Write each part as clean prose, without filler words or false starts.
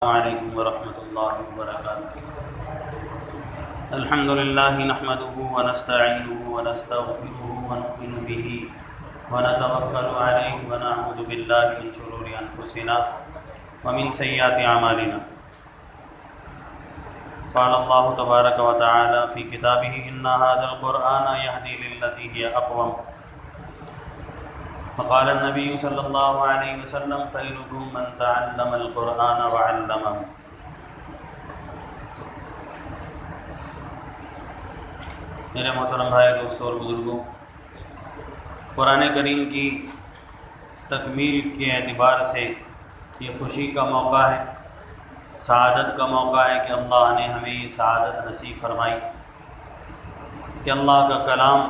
السلام علیکم ورحمۃ اللہ وبرکاتہ۔ الحمد للہ نحمده ونستعینه ونستغفره ونؤمن به ونتوکل علیہ ونعوذ باللہ من شرور انفسنا ومن سیئات اعمالنا۔ قال اللہ تبارک وتعالی فی کتابہ ان ھذا القرآن یہدی للتی ہی اقوم۔ وقال النبی صلی اللہ علیہ وسلم خیرکم من تعلم القرآن وعلمہ۔ میرے محترم بھائی، دوستوں اور بزرگوں، قرآن کریم کی تکمیل کے اعتبار سے یہ خوشی کا موقع ہے، سعادت کا موقع ہے کہ اللہ نے ہمیں یہ سعادت نصیب فرمائی کہ اللہ کا کلام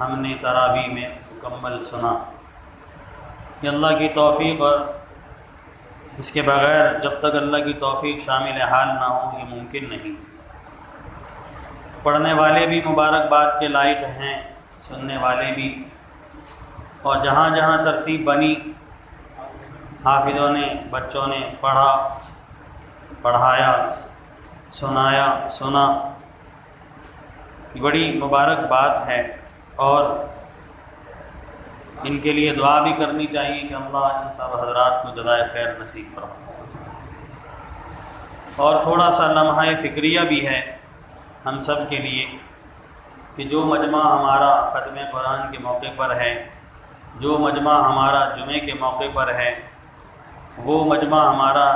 ہم نے تراویح میں مکمل سنا۔ کہ اللہ کی توفیق، اور اس کے بغیر جب تک اللہ کی توفیق شامل حال نہ ہو یہ ممکن نہیں۔ پڑھنے والے بھی مبارکباد کے لائق ہیں، سننے والے بھی، اور جہاں جہاں ترتیب بنی، حافظوں نے، بچوں نے پڑھا، پڑھایا، سنایا، سنا، یہ بڑی مبارک بات ہے، اور ان کے لیے دعا بھی کرنی چاہیے کہ اللہ ان سب حضرات کو جزائے خیر نصیب فرمائے۔ اور تھوڑا سا لمحہ فکریہ بھی ہے ہم سب کے لیے کہ جو مجمع ہمارا ختم قرآن کے موقع پر ہے، جو مجمع ہمارا جمعے کے موقع پر ہے، وہ مجمع ہمارا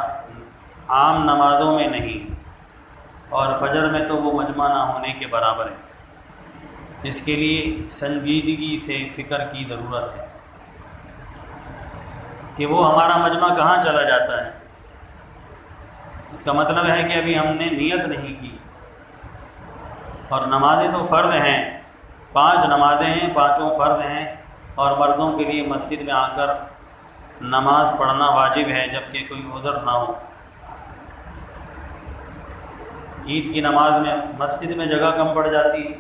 عام نمازوں میں نہیں، اور فجر میں تو وہ مجمع نہ ہونے کے برابر ہے۔ اس کے لیے سنجیدگی سے فکر کی ضرورت ہے کہ وہ ہمارا مجمع کہاں چلا جاتا ہے۔ اس کا مطلب ہے کہ ابھی ہم نے نیت نہیں کی، اور نمازیں تو فرض ہیں، 5 نمازیں ہیں، 5 فرض ہیں، اور مردوں کے لیے مسجد میں آ کر نماز پڑھنا واجب ہے جبکہ کوئی عذر نہ ہو۔ عید کی نماز میں مسجد میں جگہ کم پڑ جاتی ہے،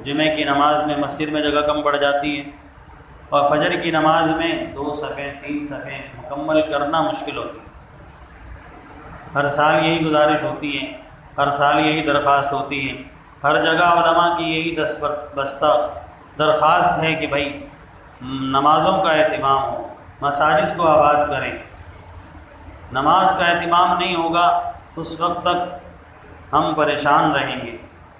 جمعہ کی نماز میں مسجد میں جگہ کم پڑ جاتی ہے، اور فجر کی نماز میں 2 صفحے 3 صفحے مکمل کرنا مشکل ہوتی ہے۔ ہر سال یہی گزارش ہوتی ہے، ہر سال یہی درخواست ہوتی ہے، ہر جگہ علماء کی یہی بستہ درخواست ہے کہ بھائی نمازوں کا اہتمام ہو، مساجد کو آباد کریں۔ نماز کا اہتمام نہیں ہوگا اس وقت تک ہم پریشان رہیں گے،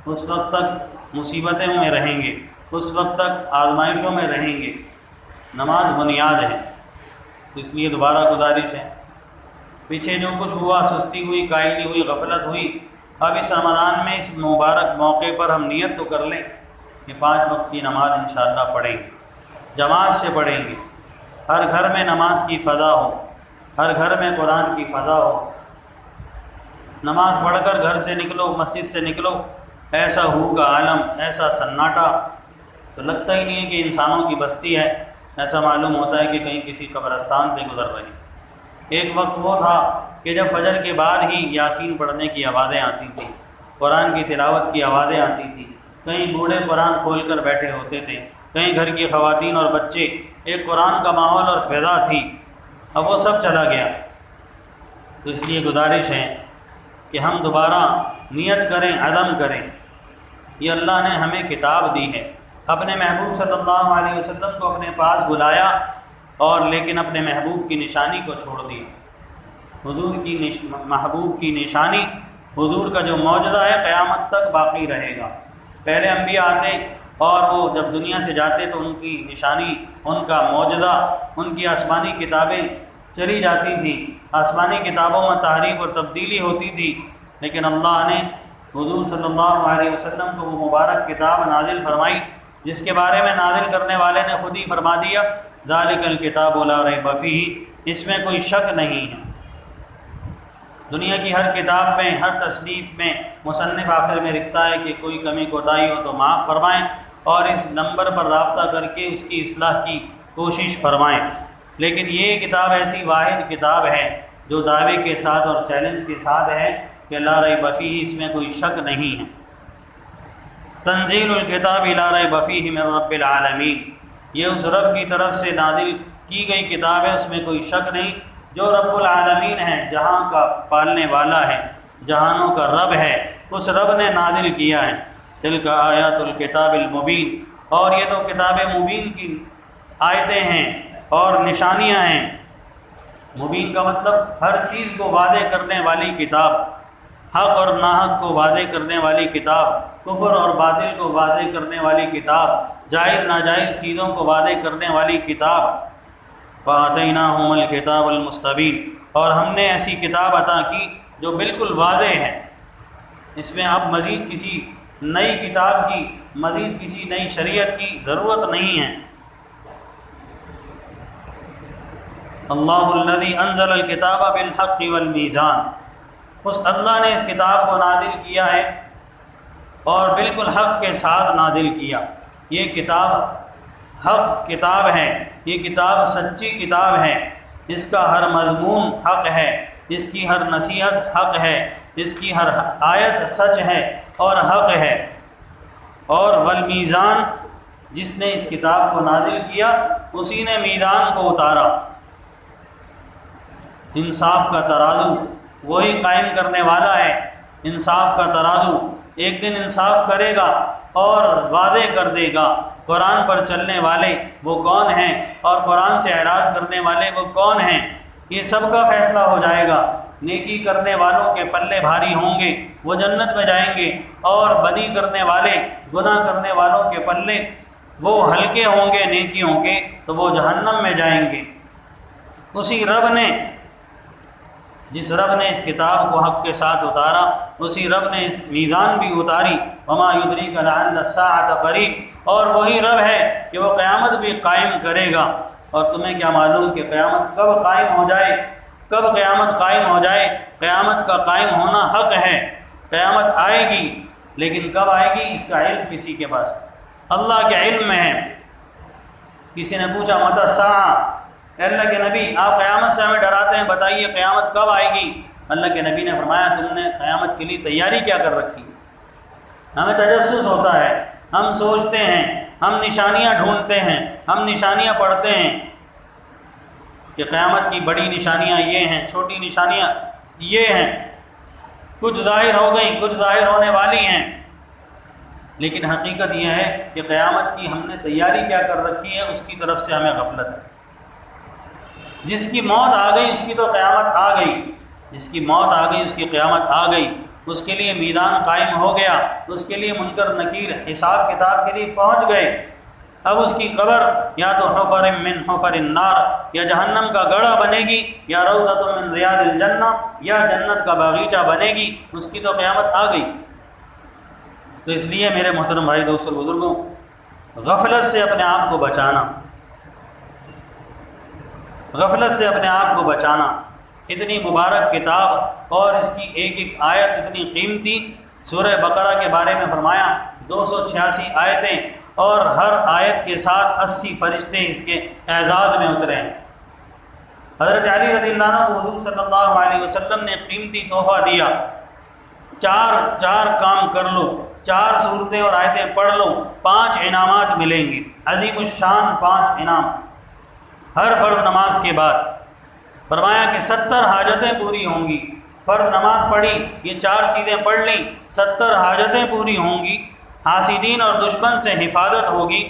اس وقت تک مصیبتوں میں رہیں گے، اس وقت تک آزمائشوں میں رہیں گے۔ نماز بنیاد ہے، اس لیے دوبارہ گزارش ہے، پیچھے جو کچھ ہوا، سستی ہوئی، کاہلی ہوئی، غفلت ہوئی، اب اس رمضان میں اس مبارک موقع پر ہم نیت تو کر لیں کہ 5 وقت کی نماز انشاءاللہ پڑھیں گے، جماعت سے پڑھیں گے، ہر گھر میں نماز کی فضا ہو، ہر گھر میں قرآن کی فضا ہو۔ نماز پڑھ کر گھر سے نکلو، مسجد سے نکلو، ایسا ہو کا عالم، ایسا سناٹا، تو لگتا ہی نہیں ہے کہ انسانوں کی بستی ہے، ایسا معلوم ہوتا ہے کہ کہیں کسی قبرستان سے گزر رہے ہیں۔ ایک وقت وہ تھا کہ جب فجر کے بعد ہی یاسین پڑھنے کی آوازیں آتی تھیں، قرآن کی تلاوت کی آوازیں آتی تھیں، کہیں بوڑھے قرآن کھول کر بیٹھے ہوتے تھے، کہیں گھر کی خواتین اور بچے، ایک قرآن کا ماحول اور فضا تھی۔ اب وہ سب چلا گیا، تو اس لیے گزارش ہے کہ ہم دوبارہ نیت کریں، عزم کریں۔ یہ اللہ نے ہمیں کتاب دی ہے، اپنے محبوب صلی اللہ علیہ وسلم کو اپنے پاس بلایا، اور لیکن اپنے محبوب کی نشانی کو چھوڑ دیا۔ حضور کی محبوب کی نشانی، حضور کا جو معجزہ ہے قیامت تک باقی رہے گا۔ پہلے انبیاء آتے اور وہ جب دنیا سے جاتے تو ان کی نشانی، ان کا معجزہ، ان کی آسمانی کتابیں چلی جاتی تھیں، آسمانی کتابوں میں تحریف اور تبدیلی ہوتی تھی، لیکن اللہ نے حضور صلی اللہ علیہ وسلم کو وہ مبارک کتاب نازل فرمائی جس کے بارے میں نازل کرنے والے نے خود ہی فرما دیا، ذالک الکتاب لا ریب فیہ، اس میں کوئی شک نہیں ہے۔ دنیا کی ہر کتاب میں، ہر تصنیف میں مصنف آخر میں لکھتا ہے کہ کوئی کمی کوتاہی ہو تو معاف فرمائیں، اور اس نمبر پر رابطہ کر کے اس کی اصلاح کی کوشش فرمائیں۔ لیکن یہ کتاب ایسی واحد کتاب ہے جو دعوے کے ساتھ اور چیلنج کے ساتھ ہے کہ لا ریب فیہ، اس میں کوئی شک نہیں ہے۔ تنزیل الکتاب لا ریب فیہ من رب العالمین، یہ اس رب کی طرف سے نازل کی گئی کتاب ہے، اس میں کوئی شک نہیں، جو رب العالمین ہے، جہاں کا پالنے والا ہے، جہانوں کا رب ہے، اس رب نے نازل کیا ہے۔ تلک آیات الکتاب المبین، اور یہ تو کتاب مبین کی آیتیں ہیں اور نشانیاں ہیں۔ مبین کا مطلب ہر چیز کو واضح کرنے والی کتاب، حق اور ناحق کو واضح کرنے والی کتاب، کفر اور باطل کو واضح کرنے والی کتاب، جائز ناجائز چیزوں کو واضح کرنے والی کتاب۔ وَآتَيْنَاهُمُ الْكِتَابَ الْمُسْتَبِينَ، اور ہم نے ایسی کتاب عطا کی جو بالکل واضح ہے، اس میں اب مزید کسی نئی کتاب کی، مزید کسی نئی شریعت کی ضرورت نہیں ہے۔ اللہ الذی انزل الکتاب بالحق والمیزان، اس اللہ نے اس کتاب کو نازل کیا ہے اور بالکل حق کے ساتھ نازل کیا۔ یہ کتاب حق کتاب ہے، یہ کتاب سچی کتاب ہے، اس کا ہر مضمون حق ہے، اس کی ہر نصیحت حق ہے، اس کی ہر آیت سچ ہے اور حق ہے۔ اور والمیزان، جس نے اس کتاب کو نازل کیا اسی نے میزان کو اتارا، انصاف کا ترازو وہی قائم کرنے والا ہے۔ انصاف کا ترازو ایک دن انصاف کرے گا اور واضح کر دے گا قرآن پر چلنے والے وہ کون ہیں اور قرآن سے اعراض کرنے والے وہ کون ہیں۔ یہ سب کا فیصلہ ہو جائے گا۔ نیکی کرنے والوں کے پلے بھاری ہوں گے، وہ جنت میں جائیں گے، اور بدی کرنے والے، گناہ کرنے والوں کے پلے وہ ہلکے ہوں گے نیکیوں کے، تو وہ جہنم میں جائیں گے۔ اسی رب نے، جس رب نے اس کتاب کو حق کے ساتھ اتارا، اسی رب نے اس میزان بھی اتاری۔ وما یدریک لعل الساعۃ قریب، اور وہی رب ہے کہ وہ قیامت بھی قائم کرے گا۔ اور تمہیں کیا معلوم کہ قیامت کب قائم ہو جائے، کب قیامت قائم ہو جائے؟ قیامت کا قائم ہونا حق ہے، قیامت آئے گی، لیکن کب آئے گی اس کا علم کسی کے پاس، اللہ کے علم میں ہے۔ کسی نے پوچھا متی الساعۃ، اے اللہ کے نبی آپ قیامت سے ہمیں ڈراتے ہیں، بتائیے قیامت کب آئے گی؟ اللہ کے نبی نے فرمایا تم نے قیامت کے لیے تیاری کیا کر رکھی؟ ہمیں تجسس ہوتا ہے، ہم سوچتے ہیں، ہم نشانیاں ڈھونڈتے ہیں، ہم نشانیاں پڑھتے ہیں کہ قیامت کی بڑی نشانیاں یہ ہیں، چھوٹی نشانیاں یہ ہیں، کچھ ظاہر ہو گئیں، کچھ ظاہر ہونے والی ہیں، لیکن حقیقت یہ ہے کہ قیامت کی ہم نے تیاری کیا کر رکھی ہے، اس کی طرف سے ہمیں غفلت ہے۔ جس کی موت آ گئی اس کی تو قیامت آ گئی، جس کی موت آ گئی اس کی قیامت آ گئی، اس کے لیے میدان قائم ہو گیا، اس کے لیے منکر نکیر حساب کتاب کے لیے پہنچ گئے۔ اب اس کی قبر یا تو حفر من حفر النار، یا جہنم کا گڑھا بنے گی، یا روضۃ من ریاض الجنہ، یا جنت کا باغیچہ بنے گی، اس کی تو قیامت آ گئی۔ تو اس لیے میرے محترم بھائی دوستوں بزرگوں، غفلت سے اپنے آپ کو بچانا، غفلت سے اپنے آپ کو بچانا۔ اتنی مبارک کتاب اور اس کی ایک ایک آیت اتنی قیمتی۔ سورہ بقرہ کے بارے میں فرمایا 286 آیتیں، اور ہر آیت کے ساتھ 80 فرشتے اس کے اعزاز میں اترے ہیں۔ حضرت علی رضی اللہ عنہ کو حضور صلی اللہ علیہ وسلم نے قیمتی تحفہ دیا، چار کام کر لو، 4 صورتیں اور آیتیں پڑھ لو، 5 انعامات ملیں گے، عظیم الشان 5 انعام ہر فرض نماز کے بعد۔ فرمایا کہ 70 حاجتیں پوری ہوں گی۔ فرض نماز پڑھی، یہ 4 چیزیں پڑھ لیں، 70 حاجتیں پوری ہوں گی، حاسدین اور دشمن سے حفاظت ہوگی،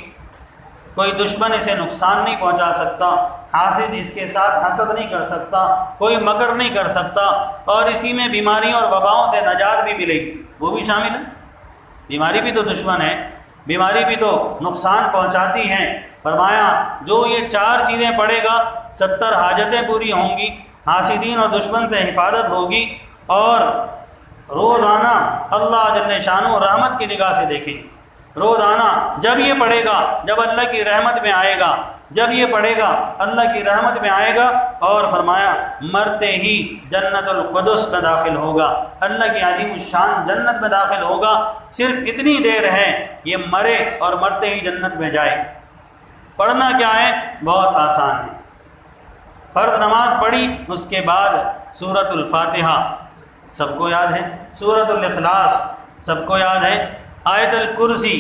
کوئی دشمن اسے نقصان نہیں پہنچا سکتا، حاسد اس کے ساتھ حسد نہیں کر سکتا، کوئی مکر نہیں کر سکتا، اور اسی میں بیماریوں اور وباؤں سے نجات بھی ملے گی، وہ بھی شامل ہے۔ بیماری بھی تو دشمن ہے، بیماری بھی تو نقصان پہنچاتی ہیں۔ فرمایا جو یہ 4 چیزیں پڑھے گا 70 حاجتیں پوری ہوں گی، حاسدین اور دشمن سے حفاظت ہوگی، اور روزانہ اللہ جل شانہ رحمت کی نگاہ سے دیکھیں۔ روزانہ جب یہ پڑھے گا، جب اللہ کی رحمت میں آئے گا، جب یہ پڑھے گا اللہ کی رحمت میں آئے گا، اور فرمایا مرتے ہی جنت القدس میں داخل ہوگا، اللہ کی عظیم الشان جنت میں داخل ہوگا۔ صرف اتنی دیر ہے یہ مرے اور مرتے ہی جنت میں جائے۔ پڑھنا کیا ہے؟ بہت آسان ہے۔ فرض نماز پڑھی، اس کے بعد سورۃ الفاتحہ سب کو یاد ہے، سورۃ الاخلاص سب کو یاد ہے، آیت الکرسی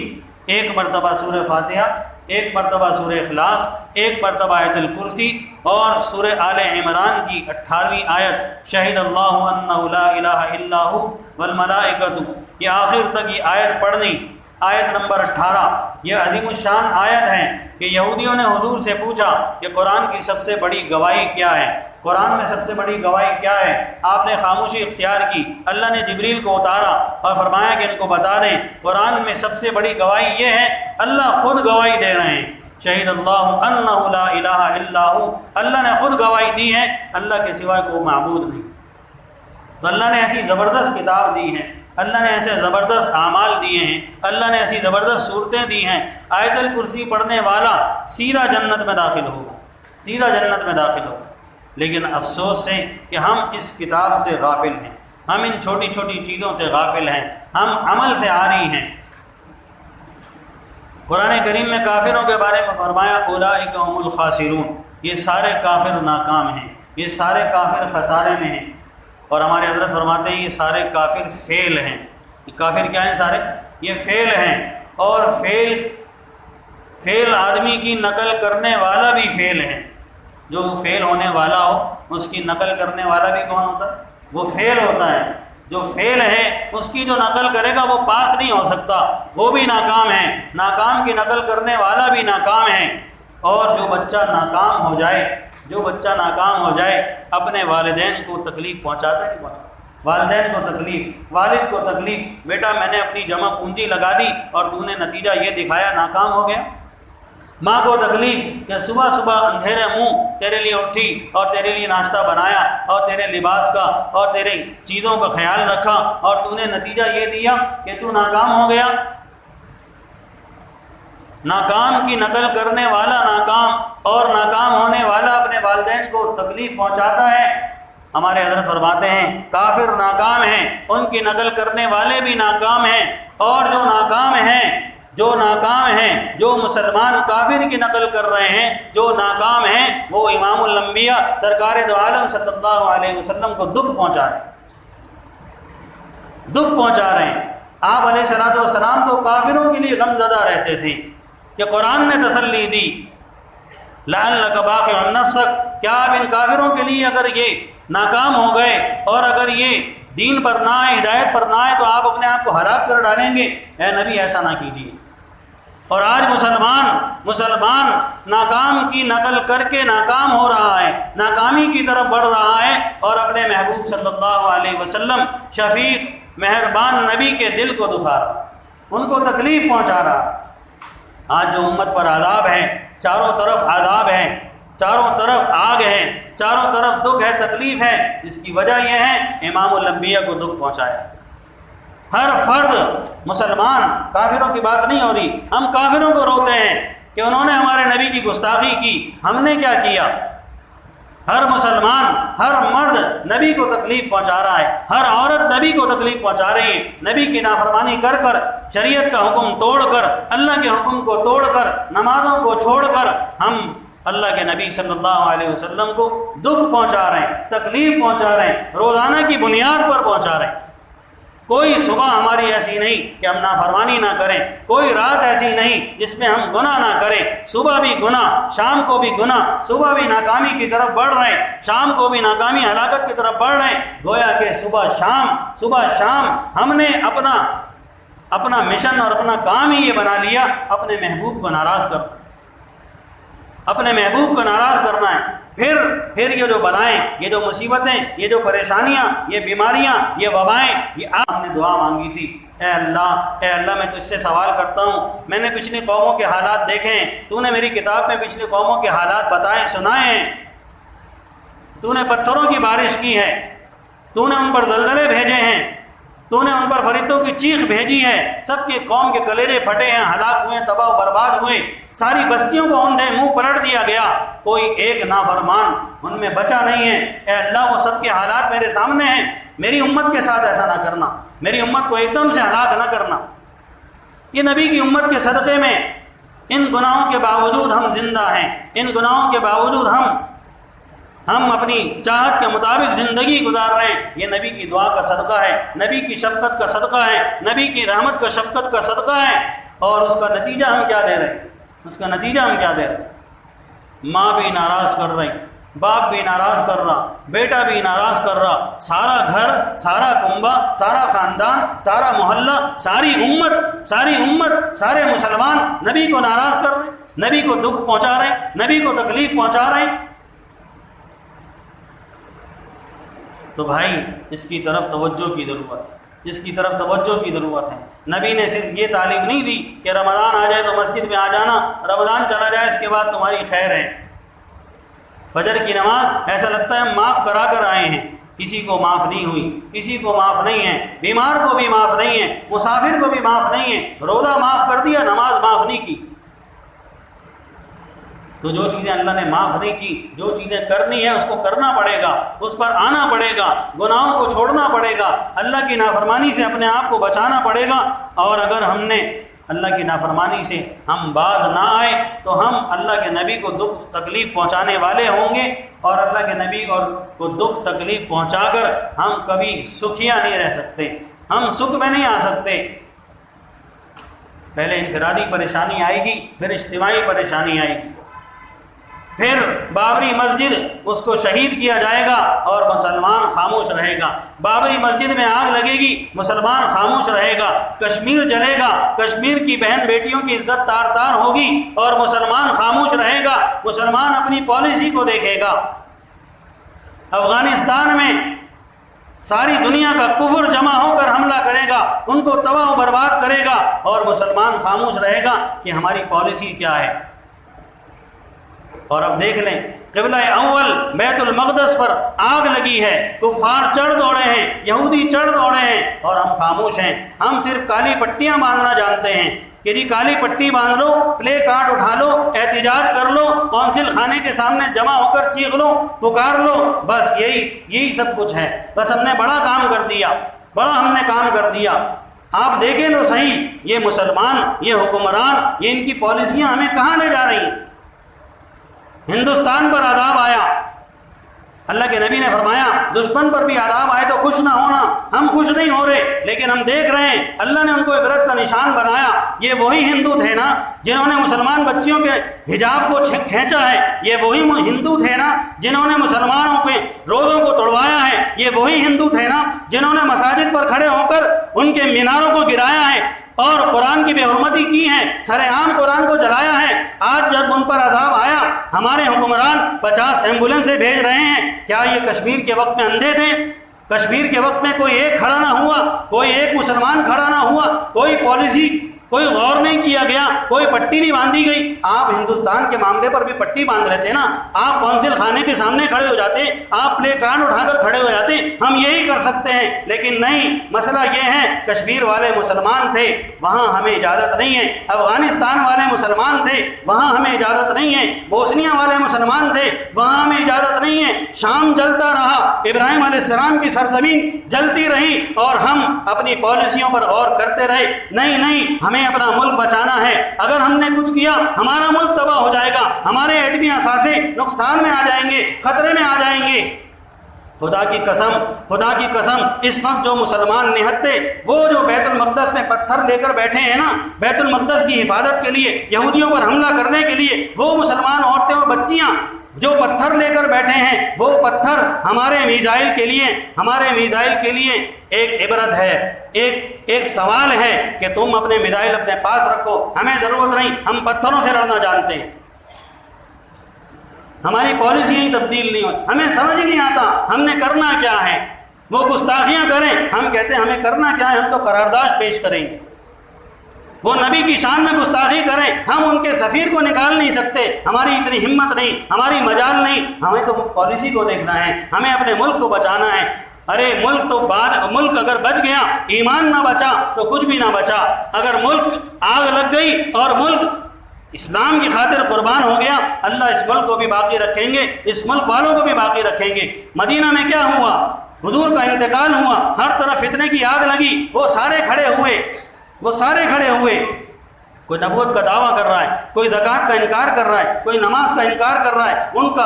1 مرتبہ سورہ فاتحہ ایک مرتبہ سورہ اخلاص، ایک مرتبہ آیت الکرسی، اور سورہ آل عمران کی 18ویں آیت شہد اللہ انہ لا الہ الا ھو والملائکۃ، یہ آخر تک یہ آیت پڑھنی۔ آیت نمبر 18 یہ عظیم الشان آیت ہے کہ یہودیوں نے حضور سے پوچھا کہ قرآن کی سب سے بڑی گواہی کیا ہے، قرآن میں سب سے بڑی گواہی کیا ہے؟ آپ نے خاموشی اختیار کی۔ اللہ نے جبریل کو اتارا اور فرمایا کہ ان کو بتا دیں قرآن میں سب سے بڑی گواہی یہ ہے، اللہ خود گواہی دے رہے ہیں، شہید اللہ انہ لا الہ الا ھو، اللہ نے خود گواہی دی ہے، اللہ کے سوا کوئی معبود نہیں۔ تو اللہ نے ایسی زبردست کتاب دی ہے، اللہ نے ایسے زبردست اعمال دیے ہیں، اللہ نے ایسی زبردست صورتیں دی ہیں، آیت الکرسی پڑھنے والا سیدھا جنت میں داخل ہوگا، سیدھا جنت میں داخل ہوگا۔ لیکن افسوس ہے کہ ہم اس کتاب سے غافل ہیں، ہم ان چھوٹی چھوٹی چیزوں سے غافل ہیں، ہم عمل سے عاری ہیں۔ قرآن کریم میں کافروں کے بارے میں فرمایا اولئک هم الخاسرون، یہ سارے کافر ناکام ہیں، یہ سارے کافر خسارے میں ہیں۔ اور ہمارے حضرت فرماتے ہیں یہ سارے کافر فیل ہیں۔ یہ کافر کیا ہیں؟ سارے یہ فیل ہیں، اور فیل آدمی کی نقل کرنے والا بھی فیل ہے۔ جو فیل ہونے والا ہو اس کی نقل کرنے والا بھی کون ہوتا ہے؟ وہ فیل ہوتا ہے۔ جو فیل ہے اس کی جو نقل کرے گا وہ پاس نہیں ہو سکتا، وہ بھی ناکام ہے، ناکام کی نقل کرنے والا بھی ناکام ہے۔ اور جو بچہ ناکام ہو جائے، جو بچہ ناکام ہو جائے اپنے والدین کو تکلیف پہنچاتا نہیں پہنچاتا، والدین کو تکلیف، والد کو تکلیف، بیٹا میں نے اپنی جمع پونجی لگا دی اور تو نے نتیجہ یہ دکھایا ناکام ہو گیا۔ ماں کو تکلیف کہ صبح صبح اندھیرے منہ تیرے لیے اٹھی اور تیرے لیے ناشتہ بنایا اور تیرے لباس کا اور تیرے چیزوں کا خیال رکھا، اور تو نے نتیجہ یہ دیا کہ تو ناکام ہو گیا۔ ناکام کی نقل کرنے والا ناکام، اور ناکام ہونے والا اپنے والدین کو تکلیف پہنچاتا ہے۔ ہمارے حضرت فرماتے ہیں کافر ناکام ہیں، ان کی نقل کرنے والے بھی ناکام ہیں، اور جو ناکام ہیں، جو مسلمان کافر کی نقل کر رہے ہیں، جو ناکام ہیں، وہ امام الانبیاء سرکار دو عالم صلی اللہ علیہ وسلم کو دکھ پہنچا رہے ہیں۔ آپ علیہ الصلوۃ والسلام تو کافروں کے لیے غمزدہ رہتے تھے کہ قرآن نے تسلی دی لعلک باخع نفسک، کیا آپ ان کافروں کے لیے اگر یہ ناکام ہو گئے اور اگر یہ دین پر نہ آئے، ہدایت پر نہ آئے، تو آپ اپنے آپ کو ہلاک کر ڈالیں گے؟ اے نبی ایسا نہ کیجیے۔ اور آج مسلمان ناکام کی نقل کر کے ناکام ہو رہا ہے، ناکامی کی طرف بڑھ رہا ہے، اور اپنے محبوب صلی اللہ علیہ وسلم شفیق مہربان نبی کے دل کو دکھا رہا، ان کو تکلیف پہنچا رہا۔ آج جو امت پر عذاب ہے، چاروں طرف عذاب ہے، چاروں طرف آگ ہے، چاروں طرف دکھ ہے، تکلیف ہے، اس کی وجہ یہ ہے امام الانبیاء کو دکھ پہنچایا۔ ہر فرد مسلمان، کافروں کی بات نہیں ہو رہی، ہم کافروں کو روتے ہیں کہ انہوں نے ہمارے نبی کی گستاخی کی، ہم نے کیا کیا؟ ہر مسلمان، ہر مرد نبی کو تکلیف پہنچا رہا ہے، ہر عورت نبی کو تکلیف پہنچا رہی ہے، نبی کی نافرمانی کر کر، شریعت کا حکم توڑ کر، اللہ کے حکم کو توڑ کر، نمازوں کو چھوڑ کر، ہم اللہ کے نبی صلی اللہ علیہ وسلم کو دکھ پہنچا رہے ہیں، تکلیف پہنچا رہے ہیں، روزانہ کی بنیاد پر پہنچا رہے ہیں۔ کوئی صبح ہماری ایسی نہیں کہ ہم نافرمانی نہ کریں، کوئی رات ایسی نہیں جس میں ہم گناہ نہ کریں، صبح بھی گناہ، شام کو بھی گناہ، صبح بھی ناکامی کی طرف بڑھ رہے ہیں، شام کو بھی ناکامی ہلاکت کی طرف بڑھ رہے ہیں۔ گویا کہ صبح شام ہم نے اپنا مشن اور اپنا کام ہی یہ بنا لیا، اپنے محبوب کو ناراض کرنا ہے۔ پھر یہ جو بلائیں، یہ جو مصیبتیں، یہ جو پریشانیاں، یہ بیماریاں، یہ وبائیں، یہ ہم نے دعا مانگی تھی، اے اللہ میں تجھ سے سوال کرتا ہوں، میں نے پچھلی قوموں کے حالات دیکھے ہیں، تو نے میری کتاب میں پچھلی قوموں کے حالات بتائے سنائے ہیں، تو نے پتھروں کی بارش کی ہے، تو نے ان پر زلزلے بھیجے ہیں، تو نے ان پر فرشتوں کی چیخ بھیجی ہے، سب کے قوم کے کلیجے پھٹے ہیں، ہلاک ہوئے، تباہ و برباد ہوئے، ساری بستیوں کو اندھے منہ پلٹ دیا گیا، کوئی ایک نافرمان ان میں بچا نہیں ہے۔ اے اللہ وہ سب کے حالات میرے سامنے ہیں، میری امت کے ساتھ ایسا نہ کرنا، میری امت کو ایک دم سے ہلاک نہ کرنا۔ یہ نبی کی امت کے صدقے میں ان گناہوں کے باوجود ہم زندہ ہیں، ان گناہوں کے باوجود ہم اپنی چاہت کے مطابق زندگی گزار رہے ہیں، یہ نبی کی دعا کا صدقہ ہے، نبی کی شفقت کا صدقہ ہے، نبی کی رحمت کا شفقت کا صدقہ ہے، اور اس کا نتیجہ ہم کیا دے رہے ہیں؟ اس کا نتیجہ ہم کیا دے رہے ہیں؟ ماں بھی ناراض کر رہی، باپ بھی ناراض کر رہا، بیٹا بھی ناراض کر رہا، سارا گھر، سارا کنبہ، سارا خاندان، سارا محلہ، ساری امت، سارے مسلمان نبی کو ناراض کر رہے ہیں، نبی کو دکھ پہنچا رہے ہیں، نبی کو تکلیف پہنچا رہے ہیں۔ تو بھائی اس کی طرف توجہ کی ضرورت ہے، اس کی طرف توجہ کی ضرورت ہے۔ نبی نے صرف یہ تعلیم نہیں دی کہ رمضان آ جائے تو مسجد میں آ جانا، رمضان چلا جائے اس کے بعد تمہاری خیر ہے۔ فجر کی نماز ایسا لگتا ہے معاف کرا کر آئے ہیں، کسی کو معاف نہیں ہوئی، کسی کو معاف نہیں ہے، بیمار کو بھی معاف نہیں ہے، مسافر کو بھی معاف نہیں ہے، روزہ معاف کر دیا، نماز معاف نہیں کی۔ تو جو چیزیں اللہ نے معاف نہیں کی، جو چیزیں کرنی ہے اس کو کرنا پڑے گا، اس پر آنا پڑے گا، گناہوں کو چھوڑنا پڑے گا، اللہ کی نافرمانی سے اپنے آپ کو بچانا پڑے گا۔ اور اگر ہم نے اللہ کی نافرمانی سے ہم باز نہ آئے تو ہم اللہ کے نبی کو دکھ تکلیف پہنچانے والے ہوں گے، اور اللہ کے نبی کو دکھ تکلیف پہنچا کر ہم کبھی سکھیا نہیں رہ سکتے، ہم سکھ میں نہیں آ سکتے۔ پہلے انفرادی پریشانی آئے گی، پھر اجتماعی پریشانی آئے گی، پھر بابری مسجد اس کو شہید کیا جائے گا اور مسلمان خاموش رہے گا، بابری مسجد میں آگ لگے گی، مسلمان خاموش رہے گا، کشمیر جلے گا، کشمیر کی بہن بیٹیوں کی عزت تار تار ہوگی اور مسلمان خاموش رہے گا، مسلمان اپنی پالیسی کو دیکھے گا۔ افغانستان میں ساری دنیا کا کفر جمع ہو کر حملہ کرے گا، ان کو تباہ و برباد کرے گا، اور مسلمان خاموش رہے گا کہ ہماری پالیسی کیا ہے۔ اور اب دیکھ لیں، قبلہ اول بیت المقدس پر آگ لگی ہے، کفار چڑھ دوڑے ہیں، یہودی چڑھ دوڑے ہیں، اور ہم خاموش ہیں۔ ہم صرف کالی پٹیاں باندھنا جانتے ہیں کہ جی کالی پٹی باندھ لو، پلے کارڈ اٹھا لو، احتجاج کر لو، کونسل خانے کے سامنے جمع ہو کر چیخ لو، پکار لو، بس یہی سب کچھ ہے۔ بس ہم نے بڑا کام کر دیا، ہم نے کام کر دیا۔ آپ دیکھیں تو صحیح، یہ مسلمان، یہ حکمران، یہ ان کی پالیسیاں ہمیں کہاں لے جا رہی ہیں۔ ہندوستان پر عذاب آیا، اللہ کے نبی نے فرمایا دشمن پر بھی عذاب آئے تو خوش نہ ہونا۔ ہم خوش نہیں ہو رہے، لیکن ہم دیکھ رہے ہیں اللہ نے ان کو عبرت کا نشان بنایا۔ یہ وہی ہندو تھے نا جنہوں نے مسلمان بچیوں کے حجاب کو کھینچا ہے، یہ وہی ہندو تھے نا جنہوں نے مسلمانوں کے روزوں کو توڑوایا ہے، یہ وہی ہندو تھے نا جنہوں نے مساجد پر کھڑے ہو کر ان کے میناروں کو گرایا ہے اور قرآن کی بے حرمتی کی ہے، سرے عام قرآن کو جلایا ہے۔ آج جب ان پر عذاب آیا، ہمارے حکمران 50 ایمبولینسیں بھیج رہے ہیں۔ کیا یہ کشمیر کے وقت میں اندھے تھے؟ کشمیر کے وقت میں کوئی ایک کھڑا نہ ہوا، کوئی ایک مسلمان کھڑا نہ ہوا، کوئی پالیسی، کوئی غور نہیں کیا گیا، کوئی پٹی نہیں باندھی گئی۔ آپ ہندوستان کے معاملے پر بھی پٹی باندھ رہے تھے نا، آپ کونسل خانے کے سامنے کھڑے ہو جاتے، آپ پلے کارڈ اٹھا کر کھڑے ہو جاتے، ہم یہی کر سکتے ہیں۔ لیکن نہیں، مسئلہ یہ ہے کشمیر والے مسلمان تھے، وہاں ہمیں اجازت نہیں ہے۔ افغانستان والے مسلمان تھے، وہاں ہمیں اجازت نہیں ہے۔ بوسنیا والے مسلمان تھے، وہاں ہمیں اجازت نہیں ہے۔ شام جلتا رہا، ابراہیم علیہ السلام کی سرزمین جلتی رہی، اور ہم اپنی پالیسیوں پر غور کرتے رہے۔ نہیں، ہمیں اپنا ملک بچانا ہے۔ اگر ہم نے کچھ کیا ہمارا ملک تباہ ہو جائے گا، ہمارے ایٹمی اثاثے نقصان میں آ جائیں گے، خطرے میں آ جائیں گے۔ خدا کی قسم اس وقت جو مسلمان نہتے، وہ جو بیت المقدس میں پتھر لے کر بیٹھے ہیں نا، بیت المقدس کی حفاظت کے لیے، یہودیوں پر حملہ کرنے کے لیے، وہ مسلمان عورتیں اور بچیاں جو پتھر لے کر بیٹھے ہیں، وہ پتھر ہمارے میزائل کے لیے ایک عبرت ہے، ایک سوال ہے کہ تم اپنے میزائل اپنے پاس رکھو، ہمیں ضرورت نہیں، ہم پتھروں سے لڑنا جانتے ہیں۔ ہماری پالیسی ہی تبدیل نہیں ہوتی، ہمیں سمجھ نہیں آتا ہم نے کرنا کیا ہے۔ وہ گستاخیاں کریں، ہم کہتے ہیں ہمیں کرنا کیا ہے، ہم تو قرارداد پیش کریں گے۔ وہ نبی کی شان میں گستاخی کریں، ہم ان کے سفیر کو نکال نہیں سکتے، ہماری اتنی ہمت نہیں، ہماری مجال نہیں، ہمیں تو پالیسی کو دیکھنا ہے، ہمیں اپنے ملک کو بچانا ہے۔ ارے ملک اگر بچ گیا، ایمان نہ بچا تو کچھ بھی نہ بچا۔ اگر ملک آگ لگ گئی اور ملک اسلام کی خاطر قربان ہو گیا، اللہ اس ملک کو بھی باقی رکھیں گے، اس ملک والوں کو بھی باقی رکھیں گے۔ مدینہ میں کیا ہوا؟ حضور کا انتقال ہوا، ہر طرف فتنے کی آگ لگی، وہ سارے کھڑے ہوئے۔ کوئی نبوت کا دعویٰ کر رہا ہے، کوئی زکوٰۃ کا انکار کر رہا ہے، کوئی نماز کا انکار کر رہا ہے۔ ان کا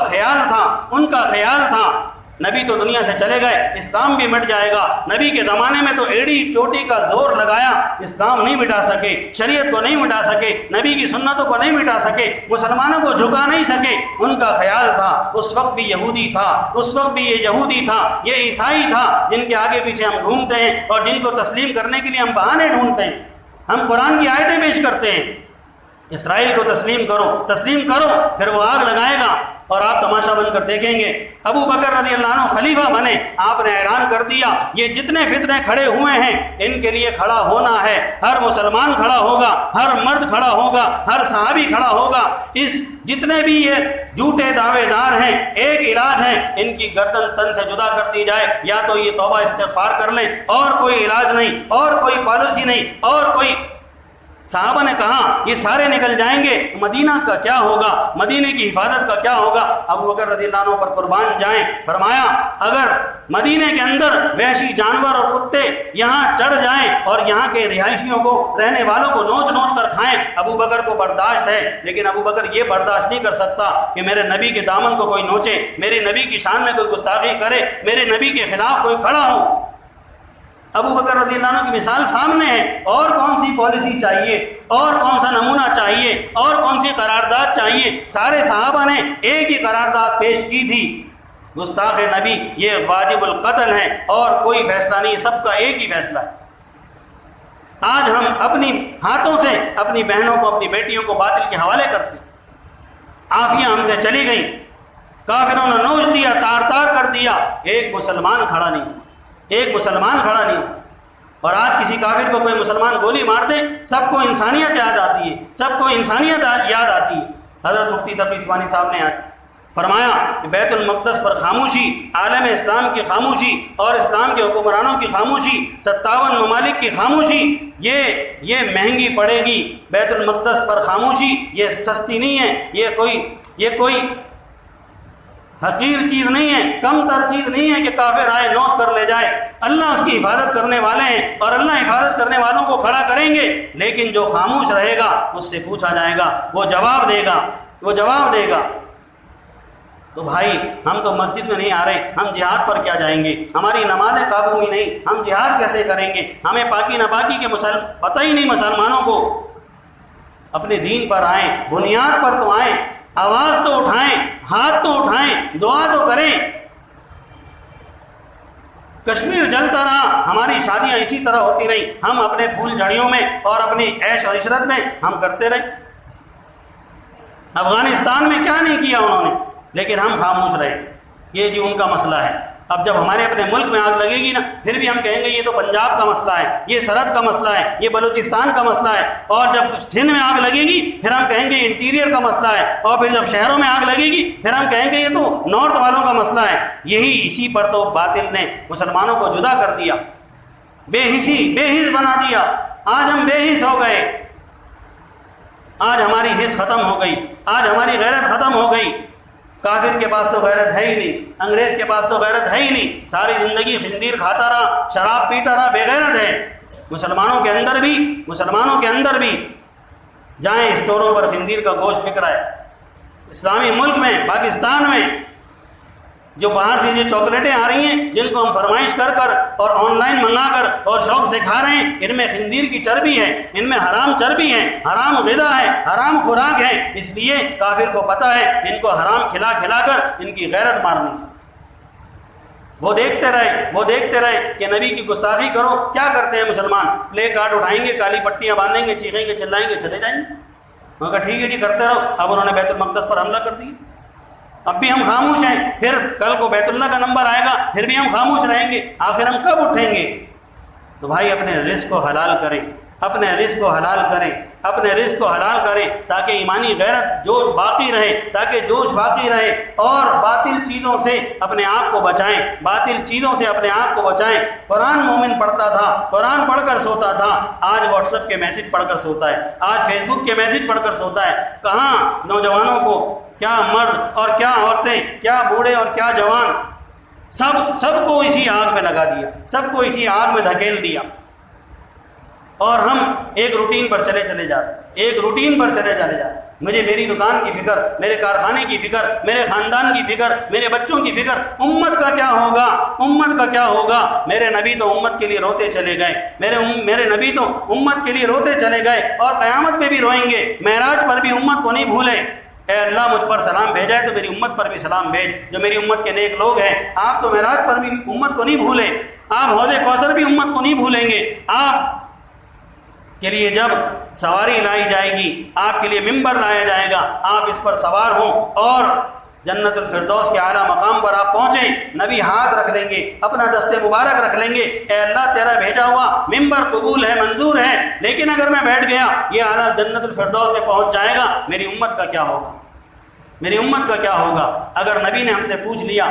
خیال تھا نبی تو دنیا سے چلے گئے، اسلام بھی مٹ جائے گا۔ نبی کے زمانے میں تو ایڑی چوٹی کا زور لگایا، اسلام نہیں مٹا سکے، شریعت کو نہیں مٹا سکے، نبی کی سنتوں کو نہیں مٹا سکے، مسلمانوں کو جھکا نہیں سکے۔ ان کا خیال تھا اس وقت بھی یہودی تھا، اس وقت بھی یہ یہودی تھا، یہ عیسائی تھا، جن کے آگے پیچھے ہم گھومتے ہیں اور جن کو تسلیم کرنے کے لیے ہم بہانے ڈھونڈتے ہیں۔ ہم قرآن کی آیتیں پیش کرتے ہیں، اسرائیل کو تسلیم کرو، پھر وہ آگ لگائے گا اور آپ تماشا بن کر دیکھیں گے۔ ابو بکر رضی اللہ عنہ خلیفہ بنے، آپ نے اعلان کر دیا یہ جتنے فتنے کھڑے ہوئے ہیں ان کے لیے کھڑا ہونا ہے، ہر مسلمان کھڑا ہوگا، ہر مرد کھڑا ہوگا، ہر صحابی کھڑا ہوگا۔ جتنے بھی یہ جھوٹے دعوے دار ہیں، ایک علاج ہے، ان کی گردن تن سے جدا کر دی جائے، یا تو یہ توبہ استغفار کر لیں، اور کوئی علاج نہیں، اور کوئی پالیسی نہیں، اور کوئی۔ صحابہ نے کہا یہ سارے نکل جائیں گے، مدینہ کا کیا ہوگا، مدینہ کی حفاظت کا کیا ہوگا؟ ابو بکر رضی اللہ عنہ پر قربان جائیں، فرمایا اگر مدینہ کے اندر وحشی جانور اور کتے یہاں چڑھ جائیں اور یہاں کے رہائشیوں کو، رہنے والوں کو نوچ نوچ کر کھائیں، ابو بکر کو برداشت ہے، لیکن ابو بکر یہ برداشت نہیں کر سکتا کہ میرے نبی کے دامن کو کوئی نوچے، میرے نبی کی شان میں کوئی گستاخی کرے، میرے نبی کے خلاف کوئی کھڑا ہو۔ ابو بکر رضی اللہ عنہ کی مثال سامنے ہے۔ اور کون سی پالیسی چاہیے، اور کون سا نمونہ چاہیے، اور کون سی قرارداد چاہیے؟ سارے صحابہ نے ایک ہی قرارداد پیش کی تھی، گستاخ نبی یہ واجب القتل ہے، اور کوئی فیصلہ نہیں، سب کا ایک ہی فیصلہ ہے۔ آج ہم اپنی ہاتھوں سے اپنی بہنوں کو، اپنی بیٹیوں کو باطل کے حوالے کرتے، عافیہ ہم سے چلی گئی، کافروں نے نوچ دیا، تار تار کر دیا، ایک مسلمان کھڑا نہیں، ایک مسلمان کھڑا نہیں۔ اور آج کسی کافر کو کوئی مسلمان گولی مار دے، سب کو انسانیت یاد آتی ہے، سب کو انسانیت یاد آتی ہے۔ حضرت مفتی تقی عثمانی صاحب نے فرمایا کہ بیت المقدس پر خاموشی، عالم اسلام کی خاموشی اور اسلام کے حکمرانوں کی خاموشی، 57 ممالک کی خاموشی، یہ مہنگی پڑے گی۔ بیت المقدس پر خاموشی یہ سستی نہیں ہے، یہ کوئی حقیر چیز نہیں ہے، کم تر چیز نہیں ہے کہ کافر آئے نوچ کر لے جائے۔ اللہ اس کی حفاظت کرنے والے ہیں، اور اللہ حفاظت کرنے والوں کو کھڑا کریں گے، لیکن جو خاموش رہے گا اس سے پوچھا جائے گا، وہ جواب دے گا۔ تو بھائی ہم تو مسجد میں نہیں آ رہے، ہم جہاد پر کیا جائیں گے؟ ہماری نمازیں قابو ہوئی نہیں، ہم جہاد کیسے کریں گے؟ ہمیں پاکی ناپاکی کے پتہ ہی نہیں مسلمانوں کو۔ اپنے دین پر آئیں، بنیاد پر تو آئیں، آواز تو اٹھائیں، ہاتھ تو اٹھائیں، دعا تو کریں۔ کشمیر جلتا رہا، ہماری شادیاں اسی طرح ہوتی رہیں، ہم اپنے پھول جھڑیوں میں اور اپنی عیش و عشرت میں ہم کرتے رہے۔ افغانستان میں کیا نہیں کیا انہوں نے، لیکن ہم خاموش رہے۔ یہ جو ان کا مسئلہ ہے۔ اب جب ہمارے اپنے ملک میں آگ لگے گی نا، پھر بھی ہم کہیں گے یہ تو پنجاب کا مسئلہ ہے، یہ سرحد کا مسئلہ ہے، یہ بلوچستان کا مسئلہ ہے۔ اور جب سندھ میں آگ لگے گی پھر ہم کہیں گے انٹیریئر کا مسئلہ ہے، اور پھر جب شہروں میں آگ لگے گی پھر ہم کہیں گے یہ تو نارتھ والوں کا مسئلہ ہے۔ اسی پر تو باطل نے مسلمانوں کو جدا کر دیا، بے حس بنا دیا۔ آج ہم بے حس ہو گئے، آج ہماری حس ختم ہو گئی، آج ہماری غیرت ختم ہو گئی۔ کافر کے پاس تو غیرت ہے ہی نہیں، انگریز کے پاس تو غیرت ہے ہی نہیں، ساری زندگی خنزیر کھاتا رہا، شراب پیتا رہا، بے غیرت ہے۔ مسلمانوں کے اندر بھی جائیں اسٹوروں پر خنزیر کا گوشت بک رہا ہے۔ اسلامی ملک میں، پاکستان میں جو باہر سے جو چاکلیٹیں آ رہی ہیں، جن کو ہم فرمائش کر کر اور آن لائن منگا کر اور شوق سے کھا رہے ہیں، ان میں خنزیر کی چربی ہے، ان میں حرام چربی ہے، حرام غذا ہے، حرام خوراک ہے۔ اس لیے کافر کو پتہ ہے ان کو حرام کھلا کھلا کر ان کی غیرت مارنی۔ وہ دیکھتے رہے کہ نبی کی گستاخی کرو، کیا کرتے ہیں مسلمان؟ پلے کارڈ اٹھائیں گے، کالی پٹیاں باندھیں گے، چیخیں گے، چلائیں گے، چلے جائیں گے۔ انہوں نے کہا ٹھیک ہے جی کرتے رہو۔ اب انہوں نے بیت المقدس پر حملہ کر دیا، اب بھی ہم خاموش ہیں، پھر کل کو بیت اللہ کا نمبر آئے گا، پھر بھی ہم خاموش رہیں گے، آخر ہم کب اٹھیں گے؟ تو بھائی اپنے رزق کو حلال کریں، اپنے رزق کو حلال کریں تاکہ ایمانی غیرت جوش باقی رہے، اور باطل چیزوں سے اپنے آپ کو بچائیں۔ قرآن مومن پڑھتا تھا، قرآن پڑھ کر سوتا تھا، آج واٹس ایپ کے میسج پڑھ کر سوتا ہے، آج فیس بک کے میسج پڑھ کر سوتا ہے۔ کہاں نوجوانوں کو، کیا مرد اور کیا عورتیں، کیا بوڑھے اور کیا جوان، سب کو اسی آگ میں لگا دیا، سب کو اسی آگ میں دھکیل دیا، اور ہم ایک روٹین پر چلے جا رہے ہیں۔ مجھے میری دکان کی فکر، میرے کارخانے کی فکر، میرے خاندان کی فکر، میرے بچوں کی فکر، امت کا کیا ہوگا، امت کا کیا ہوگا۔ میرے نبی تو امت کے لیے روتے چلے گئے، میرے نبی تو امت کے لیے روتے چلے گئے اور قیامت میں بھی روئیں گے۔ معراج پر بھی امت کو نہیں بھولے۔ اے اللہ مجھ پر سلام بھیجا ہے تو میری امت پر بھی سلام بھیج، جو میری امت کے نیک لوگ ہیں۔ آپ تو معراج پر بھی امت کو نہیں بھولے، آپ حوض کوثر بھی امت کو نہیں بھولیں گے۔ آپ کے لیے جب سواری لائی جائے گی، آپ کے لیے ممبر لایا جائے گا، آپ اس پر سوار ہوں اور جنت الفردوس کے اعلیٰ مقام پر آپ پہنچیں، نبی ہاتھ رکھ لیں گے، اپنا دست مبارک رکھ لیں گے، اے اللہ تیرا بھیجا ہوا ممبر قبول ہے، منظور ہے، لیکن اگر میں بیٹھ گیا یہ اعلیٰ جنت الفردوس میں پہنچ جائے گا، میری امت کا کیا ہوگا، میری امت کا کیا ہوگا۔ اگر نبی نے ہم سے پوچھ لیا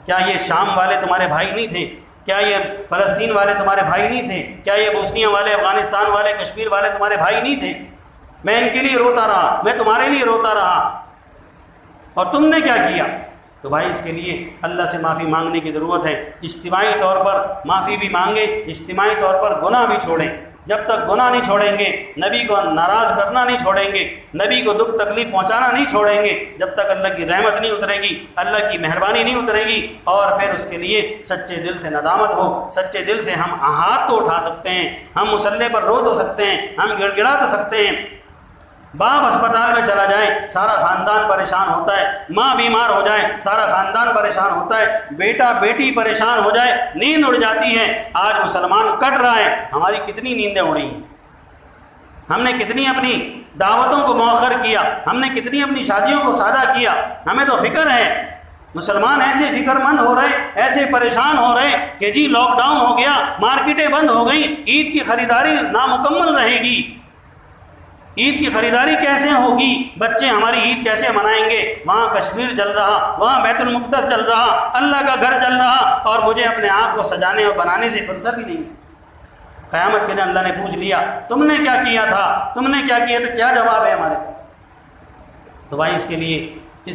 کیا یہ شام والے تمہارے بھائی نہیں تھے، کیا یہ فلسطین والے تمہارے بھائی نہیں تھے، کیا یہ بوسنیا والے، افغانستان والے، کشمیر والے تمہارے بھائی نہیں تھے، میں ان کے لیے روتا رہا، میں تمہارے لیے روتا رہا، اور تم نے کیا کیا؟ تو بھائی اس کے لیے اللہ سے معافی مانگنے کی ضرورت ہے۔ اجتماعی طور پر معافی بھی مانگیں، اجتماعی طور پر گناہ بھی چھوڑیں۔ جب تک گناہ نہیں چھوڑیں گے، نبی کو ناراض کرنا نہیں چھوڑیں گے، نبی کو دکھ تکلیف پہنچانا نہیں چھوڑیں گے، جب تک اللہ کی رحمت نہیں اترے گی، اللہ کی مہربانی نہیں اترے گی، اور پھر اس کے لیے سچے دل سے ندامت ہو۔ سچے دل سے ہم ہاتھ تو اٹھا سکتے ہیں، ہم مصلے پر رو تو سکتے ہیں، ہم گڑ گڑا تو سکتے ہیں۔ باپ اسپتال میں چلا جائے سارا خاندان پریشان ہوتا ہے، ماں بیمار ہو جائے سارا خاندان پریشان ہوتا ہے، بیٹا بیٹی پریشان ہو جائے، نیند اڑ جاتی ہے۔ آج مسلمان کٹ رہا ہے، ہماری کتنی نیندیں اڑی ہیں، ہم نے کتنی اپنی دعوتوں کو مؤخر کیا، ہم نے کتنی اپنی شادیوں کو سادہ کیا۔ ہمیں تو فکر ہے، مسلمان ایسے فکر مند ہو رہے، ایسے پریشان ہو رہے کہ جی لاک ڈاؤن ہو گیا، مارکیٹیں بند ہو گئیں، عید کی خریداری نامکمل رہے گی، عید کی خریداری کیسے ہوگی، بچے ہماری عید کیسے منائیں گے، وہاں کشمیر چل رہا، وہاں بیت المقدس چل رہا، اللہ کا گھر چل رہا، اور مجھے اپنے آپ کو سجانے اور بنانے سے فرصت ہی نہیں۔ قیامت کے دن اللہ نے پوچھ لیا تم نے کیا کیا تھا، تم نے کیا کیا تھا، کیا جواب ہے ہمارے پاس؟ تو بھائی اس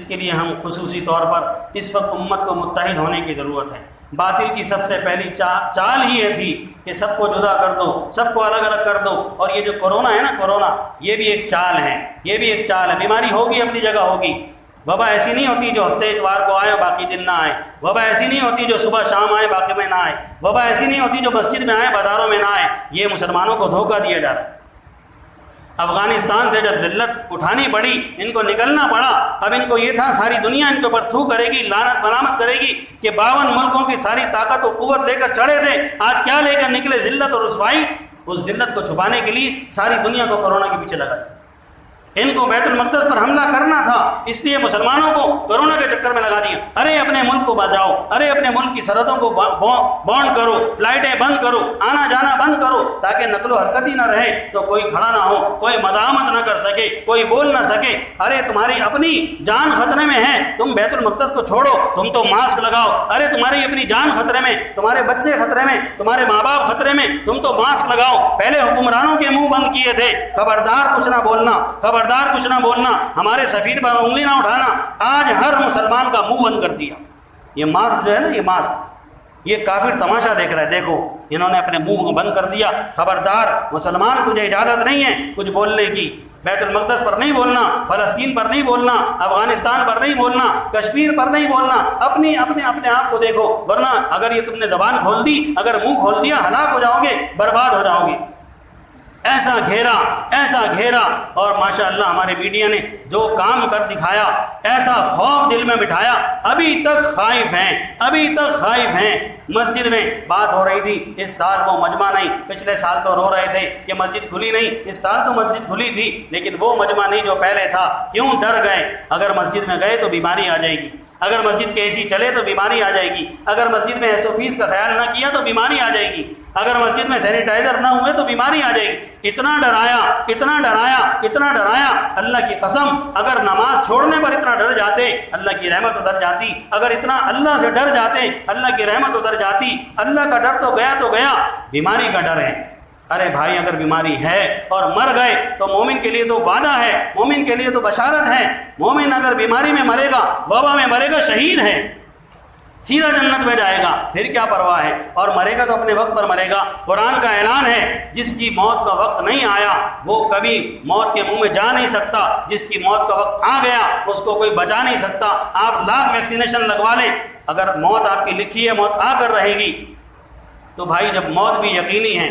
کے لیے ہم خصوصی طور پر اس وقت امت کو متحد ہونے کی ضرورت ہے۔ باطل کی سب سے پہلی چال ہی یہ تھی کہ سب کو جدا کر دو، سب کو الگ الگ کر دو، اور یہ جو کورونا ہے نا، کورونا یہ بھی ایک چال ہے، یہ بھی ایک چال ہے۔ بیماری ہوگی اپنی جگہ ہوگی، وبا ایسی نہیں ہوتی جو ہفتے اتوار کو آئے اور باقی دن نہ آئے، وبا ایسی نہیں ہوتی جو صبح شام آئے باقی میں نہ آئے، وبا ایسی نہیں ہوتی جو مسجد میں آئے بازاروں میں نہ آئے۔ یہ مسلمانوں کو دھوکہ دیا جا رہا ہے۔ افغانستان سے جب ذلت اٹھانی پڑی، ان کو نکلنا پڑا، اب ان کو یہ تھا ساری دنیا ان کے اوپر تھو کرے گی، لعنت ملامت کرے گی کہ 52 ملکوں کی ساری طاقت و قوت لے کر چڑھے تھے، آج کیا لے کر نکلے؟ ذلت اور رسوائی۔ اس ذلت کو چھپانے کے لیے ساری دنیا کو کورونا کے پیچھے لگا دیا۔ ان کو بیت المقدس پر حملہ کرنا تھا، اس لیے مسلمانوں کو کورونا کے چکر میں لگا دیا۔ ارے اپنے ملک کو بچاؤ، ارے اپنے ملک کی سرحدوں کو بانڈ کرو، فلائٹیں بند کرو، آنا جانا بند کرو، تاکہ نقل و حرکت ہی نہ رہے، تو کوئی کھڑا نہ ہو، کوئی مداحمت نہ کر سکے، کوئی بول نہ سکے۔ ارے تمہاری اپنی جان خطرے میں ہے، تم بیت المقدس کو چھوڑو، تم تو ماسک لگاؤ۔ ارے تمہاری اپنی جان خطرے میں، تمہارے بچے خطرے میں، تمہارے ماں باپ خطرے میں، تم تو ماسک لگاؤ۔ پہلے حکمرانوں کے منہ بند کیے تھے، خبردار کچھ نہ بولنا، خبردار کچھ نہ بولنا، ہمارے سفیر پر انگلی نہ اٹھانا۔ آج ہر مسلمان کا منہ بند کر دیا۔ یہ ماسک جو ہے نا، یہ ماسک، یہ کافر تماشا دیکھ رہا ہے، دیکھو انہوں نے اپنے منہ بند کر دیا۔ خبردار مسلمان، تجھے اجازت نہیں ہے کچھ بولنے کی، بیت المقدس پر نہیں بولنا، فلسطین پر نہیں بولنا، افغانستان پر نہیں بولنا، کشمیر پر نہیں بولنا۔ اپنے آپ کو دیکھو، ورنہ اگر یہ تم نے زبان کھول دی، اگر منہ کھول دیا، ہلاک ہو جاؤ گے، برباد ہو جاؤ گے۔ ایسا گھیرا اور ماشاءاللہ ہمارے میڈیا نے جو کام کر دکھایا، ایسا خوف دل میں بٹھایا، ابھی تک خائف ہیں۔ مسجد میں بات ہو رہی تھی، اس سال وہ مجمع نہیں، پچھلے سال تو رو رہے تھے کہ مسجد کھلی نہیں، اس سال تو مسجد کھلی تھی، لیکن وہ مجمع نہیں جو پہلے تھا۔ کیوں ڈر گئے؟ اگر مسجد میں گئے تو بیماری آ جائے گی، اگر مسجد کے اے سی چلے تو بیماری آ جائے گی، اگر مسجد میں SOPs کا خیال نہ کیا تو بیماری آ جائے گی، اگر مسجد میں سینیٹائزر نہ ہوئے تو بیماری آ جائے گی۔ اتنا ڈرایا، اللہ کی قسم، اگر نماز چھوڑنے پر اتنا ڈر جاتے، اللہ کی رحمت اتر جاتی۔ اگر اتنا اللہ سے ڈر جاتے، اللہ کی رحمت اتر جاتی۔ اللہ کا ڈر تو گیا، بیماری کا ڈر ہے۔ ارے بھائی، اگر بیماری ہے اور مر گئے تو مومن کے لیے تو وعدہ ہے، مومن کے لیے تو بشارت ہے۔ مومن اگر بیماری میں مرے گا، وبا میں مرے گا، شہید ہے۔ سیدھا جنت میں جائے گا، پھر کیا پرواہ ہے، اور مرے گا تو اپنے وقت پر مرے گا۔ قرآن کا اعلان ہے جس کی موت کا وقت نہیں آیا وہ کبھی موت کے منہ میں جا نہیں سکتا، جس کی موت کا وقت آ گیا اس کو کوئی بچا نہیں سکتا۔ آپ لاکھ ویکسینیشن لگوا لیں، اگر موت آپ کی لکھی ہے، موت آ کر رہے گی، تو بھائی جب موت بھی یقینی ہے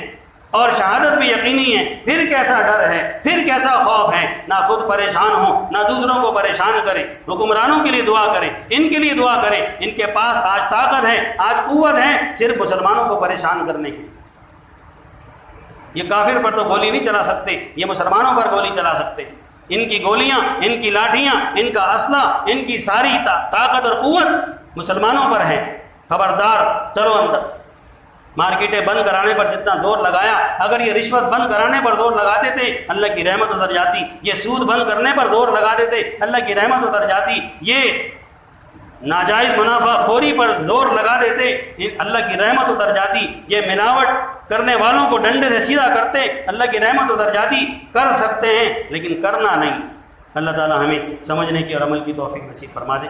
اور شہادت بھی یقینی ہے، پھر کیسا ڈر ہے، پھر کیسا خوف ہے۔ نہ خود پریشان ہوں، نہ دوسروں کو پریشان کریں۔ حکمرانوں کے لیے دعا کریں، ان کے لیے دعا کریں، ان کے پاس آج طاقت ہے، آج قوت ہے صرف مسلمانوں کو پریشان کرنے کی۔ یہ کافر پر تو گولی نہیں چلا سکتے، یہ مسلمانوں پر گولی چلا سکتے ہیں۔ ان کی گولیاں، ان کی لاٹھیاں، ان کا اسلحہ، ان کی ساری طاقت اور قوت مسلمانوں پر ہے۔ خبردار، چلو اندر۔ مارکیٹیں بند کرانے پر جتنا زور لگایا، اگر یہ رشوت بند کرانے پر زور لگا دیتے اللہ کی رحمت اتر جاتی، یہ سود بند کرنے پر زور لگا دیتے اللہ کی رحمت اتر جاتی، یہ ناجائز منافع خوری پر زور لگا دیتے اللہ کی رحمت اتر جاتی، یہ ملاوٹ کرنے والوں کو ڈنڈے سے سیدھا کرتے اللہ کی رحمت اتر جاتی۔ کر سکتے ہیں لیکن کرنا نہیں۔ اللہ تعالی ہمیں سمجھنے کی اور عمل کی توفیق نصیب فرما دے۔